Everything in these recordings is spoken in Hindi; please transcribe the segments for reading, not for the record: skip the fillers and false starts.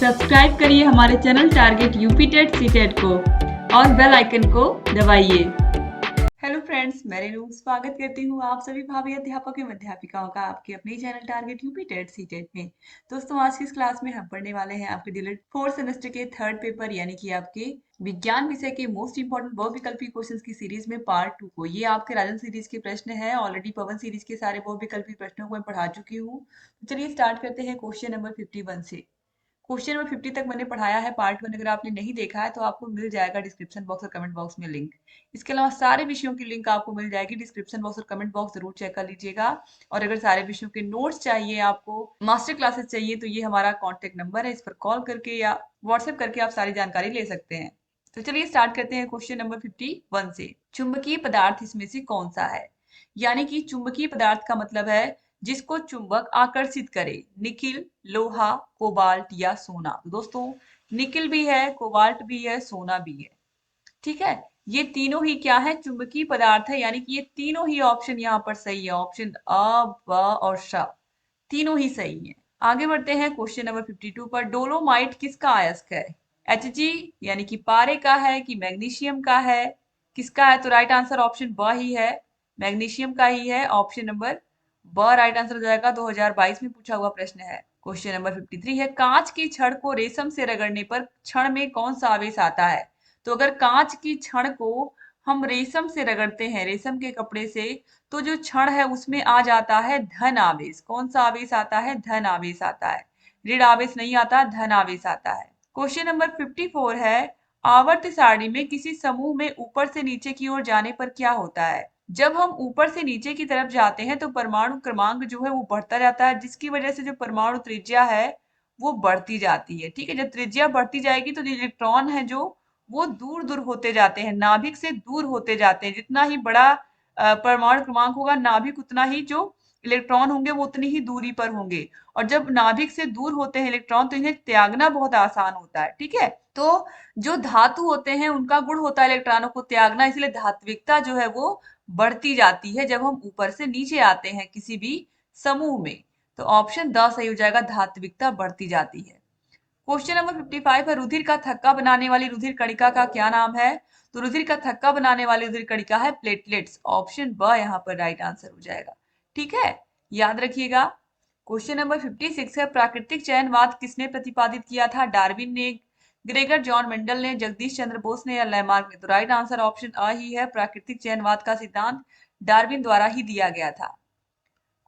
सब्सक्राइब करिए हमारे channel target UP TET CTET को और बेल आइकन को दबाइए। हेलो फ्रेंड्स, मैं रेनू स्वागत करती हूँ आप सभी भावी अध्यापक एवं अध्यापिकाओं का आपके अपने channel target UP TET CTET में। दोस्तों, आज की इस क्लास में हम पढ़ने वाले हैं आपके डीएलएड 4th सेमेस्टर के थर्ड पेपर यानी कि आपके विज्ञान विषय के मोस्ट इंपोर्टेंट बहुविकल्पी क्वेश्चंस की सीरीज में पार्ट 2 को। ये आपके राजन सीरीज के प्रश्न है। ऑलरेडी पवन सीरीज के सारे बहुविकल्पी प्रश्नों को मैं पढ़ा चुकी हूँ। तो चलिए स्टार्ट करते हैं क्वेश्चन नंबर 51 से। क्वेश्चन नंबर 50 तक मैंने पढ़ाया है पार्ट 1। अगर आपने नहीं देखा है तो आपको मिल जाएगा डिस्क्रिप्शन बॉक्स और कमेंट बॉक्स में लिंक। इसके अलावा सारे विषयों की लिंक आपको मिल जाएगी डिस्क्रिप्शन बॉक्स और कमेंट बॉक्स, जरूर चेक कर लीजिएगा। और अगर सारे विषयों के नोट्स चाहिए, आपको मास्टर क्लासेस चाहिए, तो ये हमारा कॉन्टेक्ट नंबर है। इस पर कॉल करके या व्हाट्सएप करके आप सारी जानकारी ले सकते हैं। तो चलिए स्टार्ट करते हैं क्वेश्चन नंबर 51 से। चुंबकीय पदार्थ इसमें से कौन सा है? यानी कि चुंबकीय पदार्थ का मतलब है जिसको चुंबक आकर्षित करे। निकिल, लोहा, कोबाल्ट या सोना। तो दोस्तों, निकिल भी है, कोबाल्ट भी है, सोना भी है। ठीक है, ये तीनों ही क्या है? चुंबकीय पदार्थ है। यानी कि ये तीनों ही ऑप्शन यहाँ पर सही है। ऑप्शन अ, ब और श तीनों ही सही है। आगे बढ़ते हैं क्वेश्चन नंबर 52 पर। डोलोमाइट किसका अयस्क है? Hg यानी कि पारे का है कि मैग्नीशियम का है? किसका है? तो राइट आंसर ऑप्शन ब ही है, मैग्नीशियम का ही है। ऑप्शन नंबर ब राइट आंसर हो जाएगा। 2022 में पूछा हुआ प्रश्न है। क्वेश्चन नंबर 53 है। कांच की छड़ को रेशम से रगड़ने पर छड़ में कौन सा आवेश आता है? तो अगर कांच की छड़ को हम रेशम से रगड़ते हैं, रेशम के कपड़े से, तो जो छड़ है उसमें आ जाता है धन आवेश। कौन सा आवेश आता है? धन आवेश आता है। ऋण आवेश नहीं आता, धन आवेश आता है। क्वेश्चन नंबर 54 है। आवर्त सारणी में किसी समूह में ऊपर से नीचे की ओर जाने पर क्या होता है? जब हम ऊपर से नीचे की तरफ जाते हैं तो परमाणु क्रमांक जो है वो बढ़ता जाता है, जिसकी वजह से जो परमाणु त्रिज्या है वो बढ़ती जाती है। ठीक है, जब त्रिज्या बढ़ती जाएगी तो जो इलेक्ट्रॉन है जो वो दूर दूर होते जाते हैं, नाभिक से दूर होते जाते हैं। जितना ही बड़ा परमाणु क्रमांक होगा नाभिक, उतना ही जो इलेक्ट्रॉन होंगे वो उतनी ही दूरी पर होंगे। और जब नाभिक से दूर होते हैं इलेक्ट्रॉन तो इन्हें त्यागना बहुत आसान होता है। ठीक है, तो जो धातु होते हैं उनका गुण होता है इलेक्ट्रॉनों को त्यागना, इसलिए धात्विकता जो है वो बढ़ती जाती है जब हम ऊपर से नीचे आते हैं किसी भी समूह में। तो ऑप्शन द सही हो जाएगा, धात्विकता बढ़ती जाती है। क्वेश्चन नंबर 55 है। रुधिर का थक्का बनाने वाली रुधिर कणिका का क्या नाम है? तो रुधिर का थक्का बनाने वाली रुधिर कणिका है प्लेटलेट्स। ऑप्शन ब यहाँ पर राइट आंसर हो जाएगा। ठीक है, याद रखिएगा। क्वेश्चन नंबर 56 है। प्राकृतिक चयनवाद किसने प्रतिपादित किया था? डार्विन ने, ग्रेगर जॉन मेंडल ने, जगदीश चंद्र बोस ने या लैमार्क ने? तो राइट आंसर ऑप्शन अ ही है। प्राकृतिक चयनवाद का सिद्धांत डार्विन द्वारा ही दिया गया था।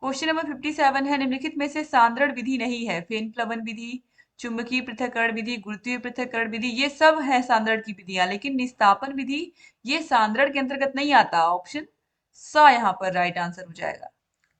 क्वेश्चन नंबर 57 है। निम्नलिखित में से सांद्रण विधि नहीं है? फेन प्लवन विधि, चुंबकीय पृथक्करण विधि, गुरुत्वीय पृथक्करण विधि, ये सब है सांद्रण की विधियां, लेकिन निस्तापन विधि ये सांद्रण के अंतर्गत नहीं आता। ऑप्शन स यहाँ पर राइट आंसर हो जाएगा।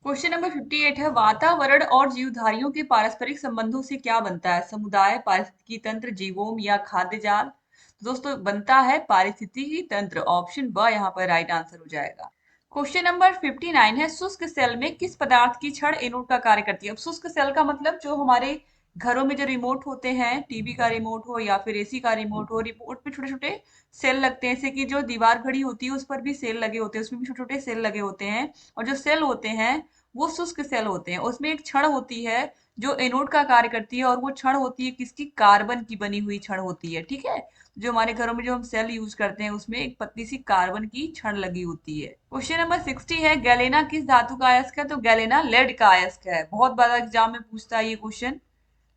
क्वेश्चन नंबर 58 है। वातावरण और जीवधारियों के पारस्परिक संबंधों से क्या बनता है? समुदाय, पारिस्थितिकी तंत्र, जीवोम या खाद्य जाल? तो दोस्तों, बनता है पारिस्थितिकी तंत्र। ऑप्शन ब यहाँ पर राइट आंसर हो जाएगा। क्वेश्चन नंबर 59 है। शुष्क सेल में किस पदार्थ की छड़ एनोड का कार्य करती है? अब शुष्क सेल का मतलब जो हमारे घरों में जो रिमोट होते हैं, टीवी का रिमोट हो या फिर एसी का रिमोट हो, रिमोट पे छोटे छोटे सेल लगते हैं। जैसे कि जो दीवार घड़ी होती है उस पर भी सेल लगे होते हैं, उसमें भी छोटे छोटे सेल लगे होते हैं। और जो सेल होते हैं वो शुष्क सेल होते हैं। उसमें एक छड़ होती है जो एनोड का कार्य करती है, और वो छड़ होती है किसकी? कार्बन की बनी हुई छड़ होती है। ठीक है, जो हमारे घरों में जो हम सेल यूज करते हैं उसमें एक पतली सी कार्बन की छड़ लगी होती है। क्वेश्चन नंबर 60 है। गैलेना किस धातु का अयस्क है? तो गैलेना लेड का अयस्क है। बहुत बार एग्जाम में पूछता है ये क्वेश्चन,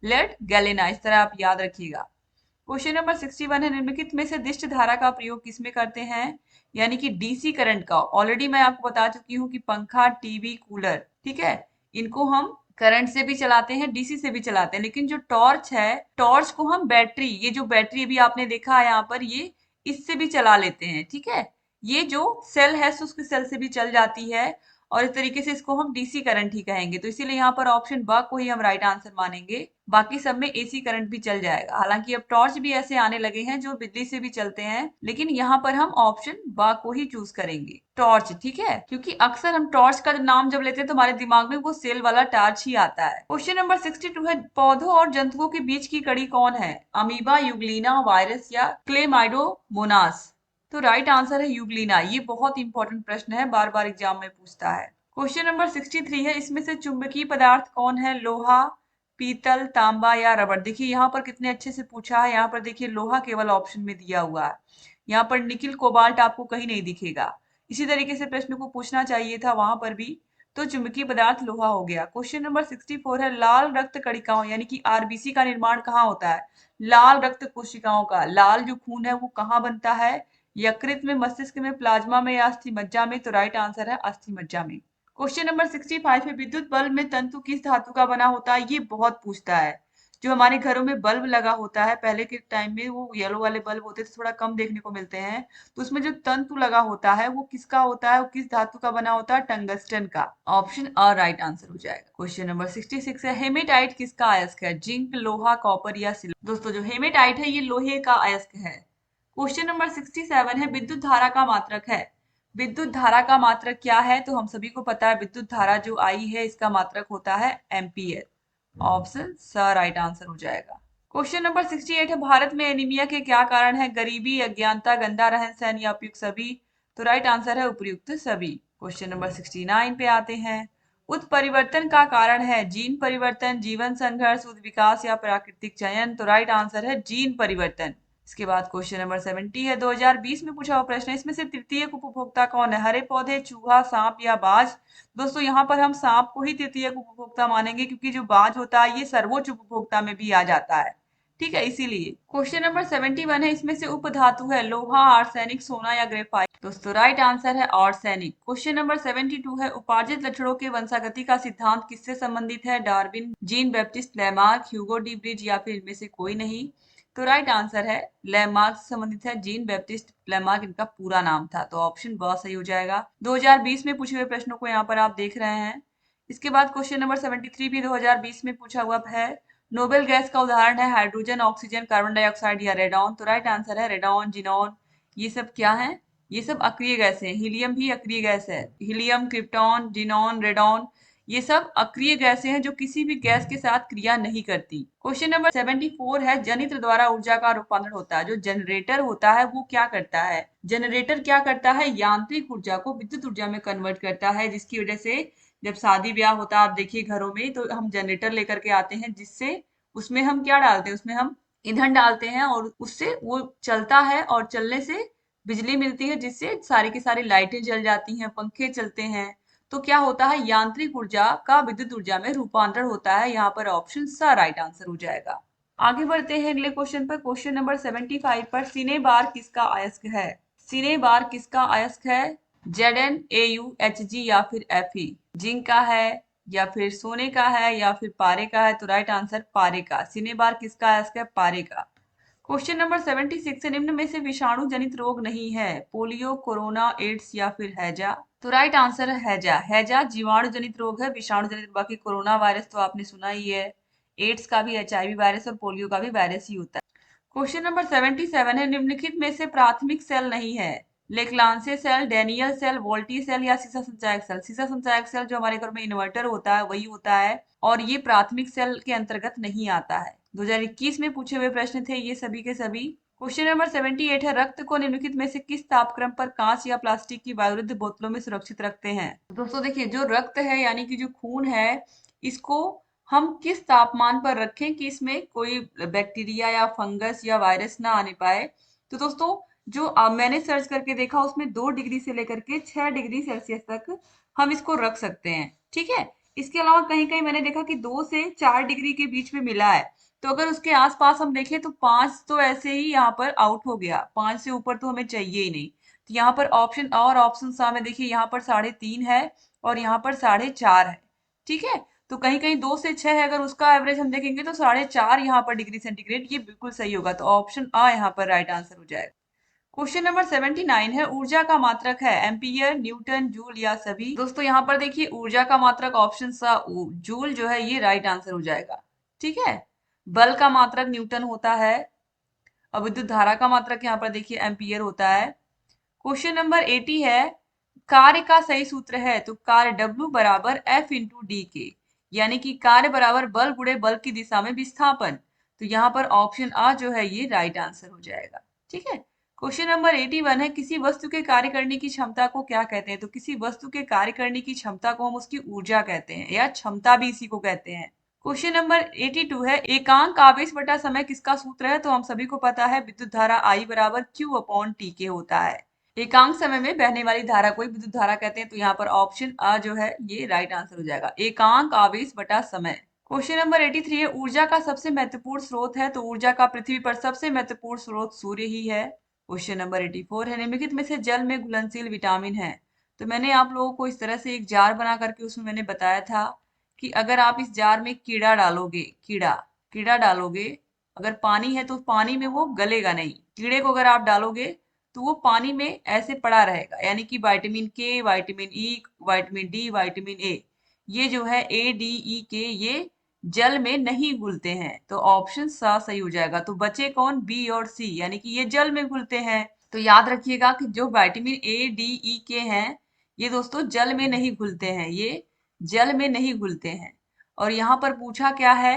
लेड गैलेना, इस तरह आप याद रखिएगा। क्वेश्चन नंबर 61 है। निम्नलिखित में से दिष्ट धारा का प्रयोग किसमें करते हैं? यानी कि डीसी करंट का। ऑलरेडी मैं आपको बता चुकी हूँ कि पंखा, टीवी, कूलर, ठीक है, इनको हम करंट से भी चलाते हैं, डीसी से भी चलाते हैं। लेकिन जो टॉर्च है, टॉर्च को हम बैटरी, ये जो बैटरी अभी आपने देखा है यहाँ पर, ये इससे भी चला लेते हैं। ठीक है, ये जो सेल है शुष्क सेल से भी चल जाती है, और इस तरीके से इसको हम डीसी करंट ही कहेंगे। तो इसीलिए यहाँ पर ऑप्शन ब को ही हम राइट आंसर मानेंगे। बाकी सब में एसी करंट भी चल जाएगा। हालांकि अब टॉर्च भी ऐसे आने लगे हैं जो बिजली से भी चलते हैं, लेकिन यहाँ पर हम ऑप्शन ब को ही चूज करेंगे, टॉर्च। ठीक है, क्योंकि अक्सर हम टॉर्च का नाम जब लेते हैं तो हमारे दिमाग में वो सेल वाला टार्च ही आता है। क्वेश्चन नंबर 62 है। पौधों और जंतुओं के बीच की कड़ी कौन है? अमीबा, यूग्लिना, वायरस या क्लेमाइडोमोनास? तो राइट आंसर है यूग्लिना। ये बहुत इंपॉर्टेंट प्रश्न है, बार बार एग्जाम में पूछता है। क्वेश्चन नंबर 63 है। इसमें से चुंबकीय पदार्थ कौन है? लोहा, पीतल, तांबा या रबड़। देखिए यहाँ पर कितने अच्छे से पूछा है। यहाँ पर देखिए लोहा केवल ऑप्शन में दिया हुआ है। यहाँ पर निकिल, कोबाल्ट आपको कहीं नहीं दिखेगा। इसी तरीके से प्रश्न को पूछना चाहिए था वहां पर भी। तो चुंबकीय पदार्थ लोहा हो गया। क्वेश्चन नंबर 64 है, लाल रक्त कणिकाओं यानी कि आरबीसी का निर्माण कहाँ होता है? लाल रक्त कोशिकाओं का, लाल जो खून है वो कहाँ बनता है? यकृत में, मस्तिष्क में, प्लाज्मा में या अस्थि मज्जा में? तो राइट आंसर है अस्थि मज्जा में। क्वेश्चन नंबर 65 है, विद्युत बल्ब में तंतु किस धातु का बना होता है? ये बहुत पूछता है। जो हमारे घरों में बल्ब लगा होता है, पहले के टाइम में वो येलो वाले बल्ब होते थे, थोड़ा कम देखने को मिलते हैं। तो उसमें जो तंतु लगा होता है वो किसका होता है? वो किस धातु का बना होता है? टंगस्टन का। ऑप्शन अ राइट आंसर हो जाएगा। क्वेश्चन नंबर 66 है, हेमेटाइट किसका अयस्क है? जिंक, लोहा, कॉपर या सिल्वर? दोस्तों जो हेमेटाइट है ये लोहे का अयस्क है। क्वेश्चन नंबर 67 है, विद्युत धारा का मात्रक है। विद्युत धारा का मात्रक क्या है? तो हम सभी को पता है विद्युत धारा जो आई है इसका मात्रक होता है एम्पियर। ऑप्शन स राइट आंसर हो जाएगा। क्वेश्चन नंबर 68 है, भारत में एनीमिया के क्या कारण है? गरीबी, अज्ञानता, गंदा रहन सहन या उपयुक्त सभी? तो राइट आंसर है उपयुक्त सभी। क्वेश्चन नंबर 69 पे आते हैं, उत्परिवर्तन का कारण है जीन परिवर्तन, जीवन संघर्ष, उद विकास या प्राकृतिक चयन? तो राइट आंसर है जीन परिवर्तन। इसके बाद क्वेश्चन नंबर 70 है, 2020 में पूछा हुआ प्रश्न है, इसमें से तृतीयक उपभोक्ता कौन है? हरे पौधे, चूहा, सांप या बाज? दोस्तों यहाँ पर हम सांप को ही तृतीयक उपभोक्ता मानेंगे, क्योंकि जो बाज होता है ये सर्वोच्च उपभोक्ता में भी आ जाता है। ठीक है, इसीलिए। क्वेश्चन नंबर 71 है, इसमें से उपधातु है लोहा, आर्सेनिक, सोना या ग्रेफाइट? दोस्तों राइट आंसर है आर्सेनिक। क्वेश्चन नंबर 72 है, उपार्जित लक्षणों के वंशागति का सिद्धांत किससे संबंधित है? Darwin, Jean Baptiste Lamarck, Hugo de bridge या फिर इनमें से कोई नहीं? तो राइट आंसर है लैमार्क से संबंधित है, जीन बैप्टिस्ट लैमार्क इनका पूरा नाम था। तो ऑप्शन बहुत सही हो जाएगा। 2020 में पूछे हुए प्रश्नों को यहाँ पर आप देख रहे हैं। इसके बाद क्वेश्चन नंबर 73 भी 2020 में पूछा हुआ है, नोबेल गैस का उदाहरण है हाइड्रोजन, ऑक्सीजन, कार्बन डाइऑक्साइड या रेडॉन? तो राइट आंसर है रेडॉन, जिनॉन। ये सब क्या है? ये सब अक्रिय गैस है। हीलियम भी अक्रिय गैस है। हीलियम, क्रिप्टॉन, जिनॉन, रेडॉन, ये सब अक्रिय गैसें हैं जो किसी भी गैस के साथ क्रिया नहीं करती। क्वेश्चन नंबर 74 है, जनित्र द्वारा ऊर्जा का रूपांतरण होता है। जो जनरेटर होता है वो क्या करता है? जनरेटर क्या करता है? यांत्रिक ऊर्जा को विद्युत ऊर्जा में कन्वर्ट करता है, जिसकी वजह से जब शादी ब्याह होता है आप देखिए घरों में, तो हम जनरेटर लेकर के आते हैं, जिससे उसमें हम क्या डालते हैं? उसमें हम ईंधन डालते हैं और उससे वो चलता है, और चलने से बिजली मिलती है, जिससे सारी की सारी लाइटें जल जाती हैं, पंखे चलते हैं। तो क्या होता है? यांत्रिक ऊर्जा का विद्युत ऊर्जा में रूपांतरण होता है। यहाँ पर ऑप्शन सा राइट आंसर हो जाएगा। आगे बढ़ते हैं अगले क्वेश्चन पर। क्वेश्चन नंबर 75 पर, सिने बार किसका अयस्क है? सिने बार किसका अयस्क है? Zn, Au, Hg या फिर Fe? जिंक का है या फिर सोने का है या फिर पारे का है? तो राइट आंसर पारे का। सिने बार किसका अयस्क है? पारे का। क्वेश्चन नंबर 76 है, निम्न में से विषाणु जनित रोग नहीं है? पोलियो, कोरोना, एड्स या फिर हैजा? तो राइट आंसर है हैजा। हैजा जीवाणु जनित रोग है, विषाणु जनित। बाकी कोरोना वायरस तो आपने सुना ही है, एड्स का भी एचआईवी वायरस और पोलियो का भी वायरस ही होता है। क्वेश्चन नंबर 77 है, निम्नलिखित में से प्राथमिक सेल नहीं है? Leclanche cell, Daniell cell, voltaic cell या सीसा संचायक सेल? सीसा संचायक सेल जो हमारे घर में इन्वर्टर होता है वही होता है, और ये प्राथमिक सेल के अंतर्गत नहीं आता है। 2021 में पूछे हुए प्रश्न थे ये सभी के सभी। क्वेश्चन नंबर 78 है, रक्त को निम्नलिखित में से किस तापक्रम पर कांच या प्लास्टिक की वायुरुद्ध बोतलों में सुरक्षित रखते हैं? दोस्तों देखिए, जो रक्त है यानी कि जो खून है, इसको हम किस तापमान पर रखें कि इसमें कोई बैक्टीरिया या फंगस या वायरस ना आने पाए? तो दोस्तों जो मैंने सर्च करके देखा उसमें 2 डिग्री से लेकर के 6 डिग्री सेल्सियस तक हम इसको रख सकते हैं। ठीक है, इसके अलावा कहीं कहीं मैंने देखा कि 2 से 4 डिग्री के बीच में मिला है। तो अगर उसके आसपास हम देखें तो 5 तो ऐसे ही यहाँ पर आउट हो गया, 5 से ऊपर तो हमें चाहिए ही नहीं। तो यहाँ पर ऑप्शन और ऑप्शन सा में देखिए, यहाँ पर 3.5 है और यहाँ पर 4.5 है। ठीक है, तो कहीं कहीं 2 से 6 है, अगर उसका एवरेज हम देखेंगे तो 4.5 यहाँ पर डिग्री सेंटीग्रेड, ये बिल्कुल सही होगा। तो ऑप्शन आ यहाँ पर राइट आंसर हो जाएगा। क्वेश्चन नंबर 79 है, ऊर्जा का मात्रक है एम्पियर, न्यूटन, जूल या सभी? दोस्तों यहाँ पर देखिए ऊर्जा का मात्रक ऑप्शन सा जूल जो है ये राइट आंसर हो जाएगा। ठीक है, बल का मात्रक न्यूटन होता है, और विद्युत धारा का मात्रक यहाँ पर देखिए एम्पियर होता है। क्वेश्चन नंबर 80 है, कार्य का सही सूत्र है? तो कार्य W बराबर F इंटू डी के, यानी कि कार्य बराबर बल गुणे बल की दिशा में विस्थापन। तो यहाँ पर ऑप्शन आ जो है ये राइट आंसर हो जाएगा। ठीक है, क्वेश्चन नंबर 81 है, किसी वस्तु के कार्य करने की क्षमता को क्या कहते हैं? तो किसी वस्तु के कार्य करने की क्षमता को हम उसकी ऊर्जा कहते हैं, या क्षमता भी इसी को कहते हैं। क्वेश्चन नंबर 82 है, एकांक आवेश बटा समय किसका सूत्र है? तो हम सभी को पता है विद्युत धारा I बराबर Q अपॉन टी के होता है। एकांक समय में बहने वाली धारा को ही विद्युत धारा कहते हैं, तो यहाँ पर ऑप्शन अ जो है ये राइट आंसर हो जाएगा, एकांक आवेश बटा समय। क्वेश्चन नंबर 83 है, ऊर्जा का सबसे महत्वपूर्ण स्रोत है? तो ऊर्जा का पृथ्वी पर सबसे महत्वपूर्ण स्रोत सूर्य ही है। क्वेश्चन नंबर 84 है, निम्नलिखित में से जल में घुलनशील विटामिन है? तो मैंने आप लोगों को इस तरह से एक जार बना करके उसमें मैंने बताया था कि अगर आप इस जार में कीड़ा डालोगे, कीड़ा कीड़ा डालोगे, अगर पानी है तो पानी में वो गलेगा नहीं। कीड़े को अगर आप डालोगे तो वो पानी में ऐसे पड़ा रहेगा, यानी कि विटामिन के, vitamin E, vitamin D, vitamin A, ये जो है ए डी ई के, ये जल में नहीं घुलते हैं। तो ऑप्शन सा सही हो जाएगा। तो बचे कौन? बी और सी, यानी कि ये जल में घुलते हैं। तो याद रखिएगा कि जो विटामिन ए डी ई के हैं ये दोस्तों जल में नहीं घुलते हैं, ये जल में नहीं घुलते हैं। और यहाँ पर पूछा क्या है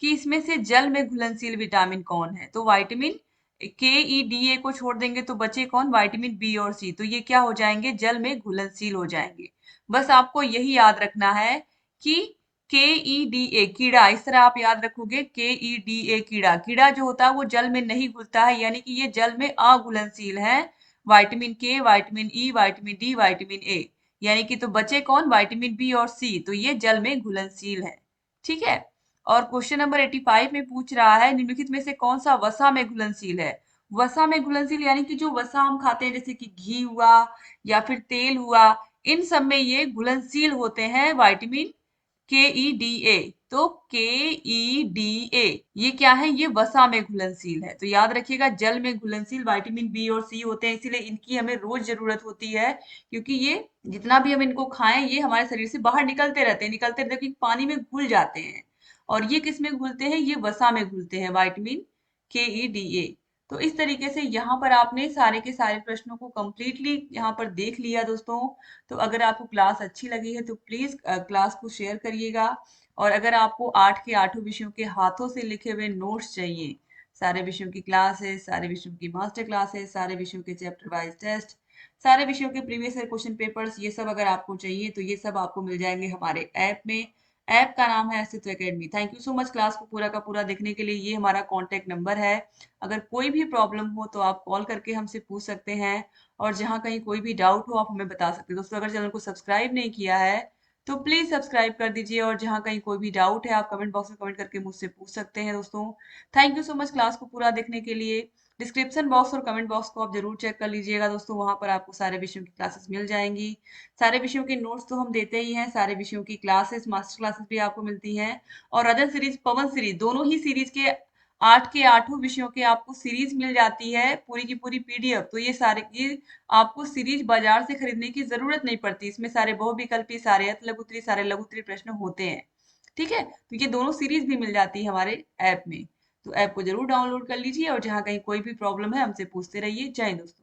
कि इसमें से जल में घुलनशील विटामिन कौन है? तो विटामिन के ई डी ए को छोड़ देंगे तो बचे कौन? विटामिन बी और सी। तो ये क्या हो जाएंगे? जल में घुलनशील हो जाएंगे। बस आपको यही याद रखना है कि के ई डी ए कीड़ा, इस तरह आप याद रखोगे, के ई डी ए कीड़ा, कीड़ा जो होता है वो जल में नहीं घुलता है, यानी कि ये जल में अघुलनशील है। विटामिन के, vitamin E, vitamin D, vitamin A, यानी कि तो बचे कौन? विटामिन बी और सी, तो ये जल में घुलनशील है। ठीक है। और क्वेश्चन नंबर 85 में पूछ रहा है, निम्नलिखित में से कौन सा वसा में घुलनशील है? वसा में घुलनशील यानी कि जो वसा हम खाते हैं जैसे कि घी हुआ या फिर तेल हुआ, इन सब में ये घुलनशील होते हैं विटामिन के ई डी ए। तो के ई डी ए ये क्या है? ये वसा में घुलनशील है। तो याद रखिएगा जल में घुलनशील विटामिन बी और सी होते हैं, इसीलिए इनकी हमें रोज जरूरत होती है, क्योंकि ये जितना भी हम इनको खाएं ये हमारे शरीर से बाहर निकलते रहते हैं कि पानी में घुल जाते हैं। और ये किस में घुलते हैं? ये वसा में घुलते हैं, विटामिन के ई डी ए। तो इस तरीके से यहाँ पर आपने सारे के सारे प्रश्नों को कंप्लीटली यहाँ पर देख लिया दोस्तों। तो अगर आपको क्लास अच्छी लगी है तो प्लीज क्लास को शेयर करिएगा। और अगर आपको 8 के 8 विषयों के हाथों से लिखे हुए नोट्स चाहिए, सारे विषयों की क्लासेस, सारे विषयों की मास्टर क्लासेस, सारे विषयों के चैप्टर वाइज टेस्ट, सारे विषयों के प्रीवियस ईयर क्वेश्चन पेपर्स, ये सब अगर आपको चाहिए तो ये सब आपको मिल जाएंगे हमारे ऐप में। ऐप का नाम है अस्तित्व academy. Thank you so much class को पूरा का पूरा देखने के लिए। ये हमारा कॉन्टेक्ट नंबर है, अगर कोई भी प्रॉब्लम हो तो आप कॉल करके हमसे पूछ सकते हैं। और जहाँ कहीं कोई भी डाउट हो आप हमें बता सकते हैं। दोस्तों अगर चैनल को सब्सक्राइब नहीं किया है तो प्लीज सब्सक्राइब कर दीजिए, और जहाँ कहीं कोई भी डाउट है आप कमेंट बॉक्स में कमेंट करके मुझसे पूछ सकते हैं दोस्तों। Thank you so much class को पूरा देखने के लिए। डिस्क्रिप्शन बॉक्स और कमेंट बॉक्स को आप जरूर चेक कर लीजिएगा दोस्तों, वहां पर आपको सारे विषयों की क्लासेस मिल जाएंगी। सारे विषयों के नोट्स तो हम देते ही हैं, सारे विषयों की क्लासेस, मास्टर क्लासेस भी आपको मिलती हैं। और रजत सीरीज, पवन सीरीज, दोनों ही सीरीज के 8 के 8 विषयों के आपको सीरीज मिल जाती है, पूरी की पूरी पीडीएफ। तो ये सारे ये आपको सीरीज बाजार से खरीदने की जरूरत नहीं पड़ती, इसमें सारे बहुविकल्पी, सारे अति लघुत्तरी, सारे लघुत्तरी प्रश्न होते हैं। ठीक है, तो ये दोनों सीरीज भी मिल जाती है हमारे ऐप में। तो ऐप को जरूर डाउनलोड कर लीजिए, और जहाँ कहीं कोई भी प्रॉब्लम है हमसे पूछते रहिए। जय हिंद दोस्तों।